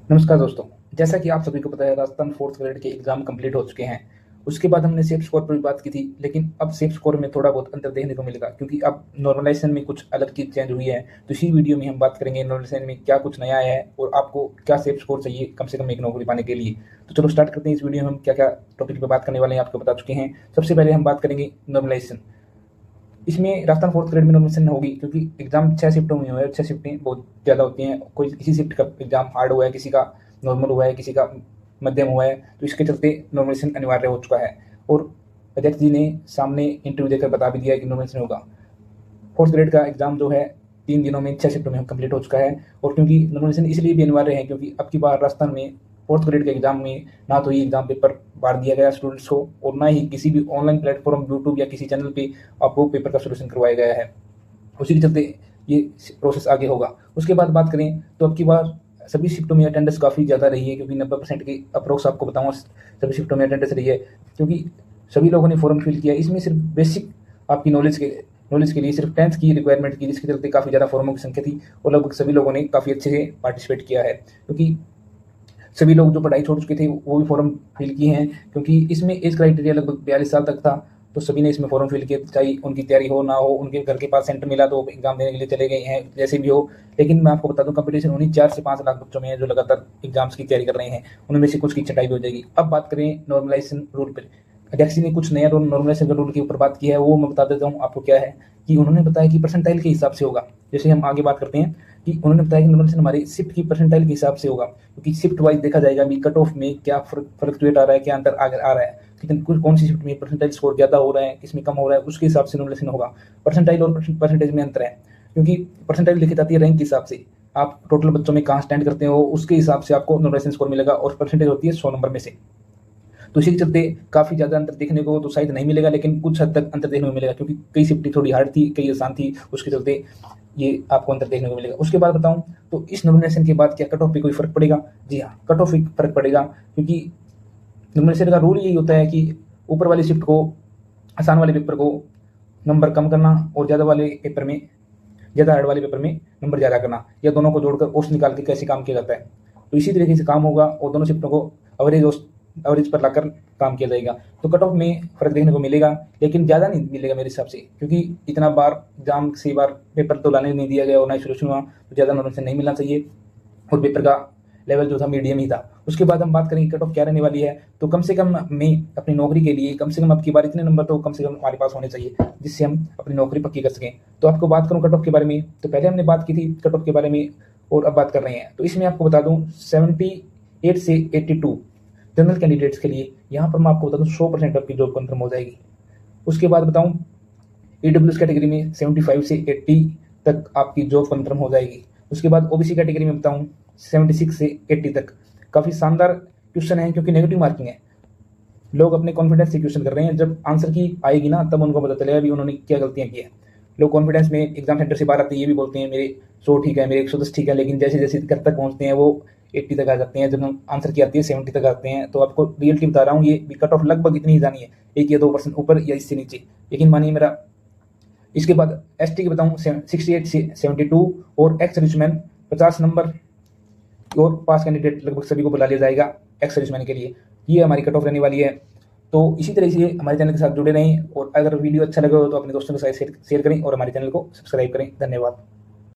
नमस्कार दोस्तों। जैसा कि आप सभी को पता है, राजस्थान फोर्थ ग्रेड के एग्जाम कंप्लीट हो चुके हैं। उसके बाद हमने सेफ स्कोर पर भी बात की थी, लेकिन अब सेफ स्कोर में थोड़ा बहुत अंतर देखने को मिलेगा क्योंकि अब नॉर्मलाइजेशन में कुछ अलग चीज चेंज हुई है। तो इसी वीडियो में हम बात करेंगे नॉर्मलाइजेशन में क्या कुछ नया आया है और आपको क्या सेफ स्कोर चाहिए कम से कम एक नौकरी पाने के लिए। तो चलो स्टार्ट करते हैं। इस वीडियो में हम क्या क्या टॉपिक पर बात करने वाले हैं आपको बता चुके हैं। सबसे पहले हम बात करेंगे नॉर्मलाइजेशन। इसमें राजस्थान फोर्थ ग्रेड में नॉमिनेशन होगी क्योंकि एग्जाम 6 शिफ्टों में हुआ है। 6 शिफ्टें बहुत ज़्यादा होती हैं। कोई किसी शिफ्ट का एग्जाम हार्ड हुआ है, किसी का नॉर्मल हुआ है, किसी का मध्यम हुआ है, तो इसके चलते नॉमिनेशन अनिवार्य हो चुका है। और अध्यक्ष जी ने सामने इंटरव्यू देकर बता भी दिया है कि नॉमिनेशन होगा। फोर्थ ग्रेड का एग्जाम जो है 3 दिनों में 6 शिफ्टों में कंप्लीट हो चुका है। और क्योंकि नॉमिनेशन इसलिए भी अनिवार्य है क्योंकि अब की बार राजस्थान में फोर्थ ग्रेड के एग्जाम में ना तो ये एग्जाम पेपर बांट दिया गया स्टूडेंट्स को और ना ही किसी भी ऑनलाइन प्लेटफॉर्म यूट्यूब या किसी चैनल पे आपको पेपर का सोल्यूशन करवाया गया है। उसी के चलते ये प्रोसेस आगे होगा। उसके बाद बात करें तो अब की बार सभी शिफ्टों में अटेंडेंस काफ़ी ज़्यादा रही है क्योंकि 90% की अप्रोक्स आपको बताऊँगा सभी शिफ्टों में अटेंडेंस रही है क्योंकि सभी लोगों ने फॉर्म फिल किया। इसमें सिर्फ बेसिक आपकी नॉलेज के लिए सिर्फ 10th की रिक्वायरमेंट की, जिसके चलते काफ़ी ज़्यादा फॉर्मों की संख्या थी और लगभग सभी लोगों ने काफ़ी अच्छे से पार्टिसिपेट किया है क्योंकि सभी लोग जो पढ़ाई छोड़ चुके थे वो भी फॉर्म फिल किए हैं क्योंकि इसमें एज क्राइटेरिया लगभग 42 साल तक था। तो सभी ने इसमें फॉर्म फिल किया, चाहे उनकी तैयारी हो ना हो, उनके घर के पास सेंटर मिला तो एग्जाम देने के लिए चले गए हैं, जैसे भी हो। लेकिन मैं आपको बता दूं कंपटीशन उन्हीं 4 से 5 लाख बच्चों में है जो लगातार एग्जाम्स की तैयारी कर रहे हैं। उनमें से कुछ की छटाई भी हो जाएगी। अब बात करें नॉर्मलाइजेशन रूल पर। अध्यक्ष जी ने कुछ नया नॉर्मलाइजेशन रूल के ऊपर बात की है, वो मैं बता देता हूँ आपको क्या है। कि उन्होंने बताया कि परसेंटाइल के हिसाब से होगा। जैसे हम आगे बात करते हैं कि उन्होंने बताया कि नॉर्मलाइजेशन हमारी शिफ्ट की परसेंटाइल के हिसाब से होगा क्योंकि शिफ्ट वाइज देखा जाएगा अभी कट ऑफ में क्या फ्लक्चुएट आ रहा है, क्या अंतर आ रहा है, कितन कौन सी शिफ्ट में परसेंटाइल स्कोर ज़्यादा हो रहा है, किसमें कम हो रहा है, उसके हिसाब से नॉर्मलाइजेशन होगा। परसेंटाइल और परसेंटेज में अंतर है क्योंकि परसेंटाइल लिखी जाती है रैंक के हिसाब से, आप टोटल बच्चों में कहाँ स्टैंड करते हो उसके हिसाब से आपको नॉर्मलाइजेशन स्कोर मिलेगा और परसेंटेज होती है 100 नंबर में से। तो इसी के चलते काफ़ी ज़्यादा अंतर देखने को तो शायद नहीं मिलेगा, लेकिन कुछ हद तक अंतर देखने को मिलेगा क्योंकि कई शिफ्टें थोड़ी हार्ड थी, कई आसान थी, उसके चलते ये आपको अंतर देखने को मिलेगा। उसके बाद बताऊं तो इस नॉमिनेशन के बाद क्या कट ऑफ पे कोई फर्क पड़ेगा? जी हाँ, कट ऑफ पे फर्क पड़ेगा क्योंकि नॉमिनेशन का रूल यही होता है कि ऊपर वाली शिफ्ट को, आसान वाले पेपर को नंबर कम करना और ज़्यादा हार्ड वाले पेपर में नंबर ज़्यादा करना, या दोनों को जोड़कर औसत निकाल के कैसे काम किया जाता है। तो इसी तरीके से काम होगा और दोनों शिफ्टों को एवरेज पर लाकर काम किया जाएगा। तो कट ऑफ में फ़र्क देखने को मिलेगा, लेकिन ज़्यादा नहीं मिलेगा मेरे हिसाब से क्योंकि इतना बार एग्जाम से बार पेपर तो लाने नहीं दिया गया और ना ही सोल्यूशन हुआ, तो ज़्यादा नॉलेज नहीं मिलना चाहिए और पेपर का लेवल जो था मीडियम ही था। उसके बाद हम बात करेंगे कट ऑफ क्या रहने वाली है। तो कम से कम मैं अपनी नौकरी के लिए कम से कम अब की बार इतने नंबर तो कम से कम हमारे पास होने चाहिए जिससे हम अपनी नौकरी पक्की कर सकें। तो आपको बात करूं कट ऑफ के बारे में, तो पहले हमने बात की थी कट ऑफ के बारे में और अब बात कर रहे हैं। तो इसमें आपको बता दूं 78 से 82 जनरल कैंडिडेट्स के लिए, यहाँ पर मैं आपको बता दूं 100% आपकी जॉब कन्फर्म हो जाएगी। उसके बाद बताऊं ईडब्ल्यूएस कैटेगरी में 75 से 80 तक आपकी जॉब कन्फर्म हो जाएगी। उसके बाद ओबीसी कैटेगरी में बताऊं 76 से 80 तक। काफ़ी शानदार क्वेश्चन है क्योंकि नेगेटिव मार्किंग है। लोग अपने कॉन्फिडेंस से क्वेश्चन कर रहे हैं, जब आंसर की आएगी ना तब उनको पता चलेगा भी उन्होंने क्या गलतियां की है। लोग कॉन्फिडेंस में एग्जाम सेंटर से बाहर आते हैं ये भी बोलते हैं मेरे 100 ठीक है, मेरे 110 ठीक है, लेकिन जैसे जैसे घर तक पहुंचते हैं वो 80 तक आ जाते हैं। जब आंसर की आती है 70 तक आते हैं। तो आपको रियलिटी बता रहा हूँ, ये कट ऑफ लगभग इतनी ही जानी है, 1 या 2% ऊपर या इससे नीचे, लेकिन मानिए मेरा। इसके बाद एसटी की बताऊं 68 से 72 और एक्स सर्विसमैन 50 नंबर और पास कैंडिडेट लगभग सभी को बुला लिया जाएगा एक्स सर्विसमैन के लिए। ये हमारी कट ऑफ रहने वाली है। तो इसी तरह से हमारे चैनल के साथ जुड़े रहें और अगर वीडियो अच्छा लगा हो तो अपने दोस्तों के साथ शेयर करें और हमारे चैनल को सब्सक्राइब करें। धन्यवाद।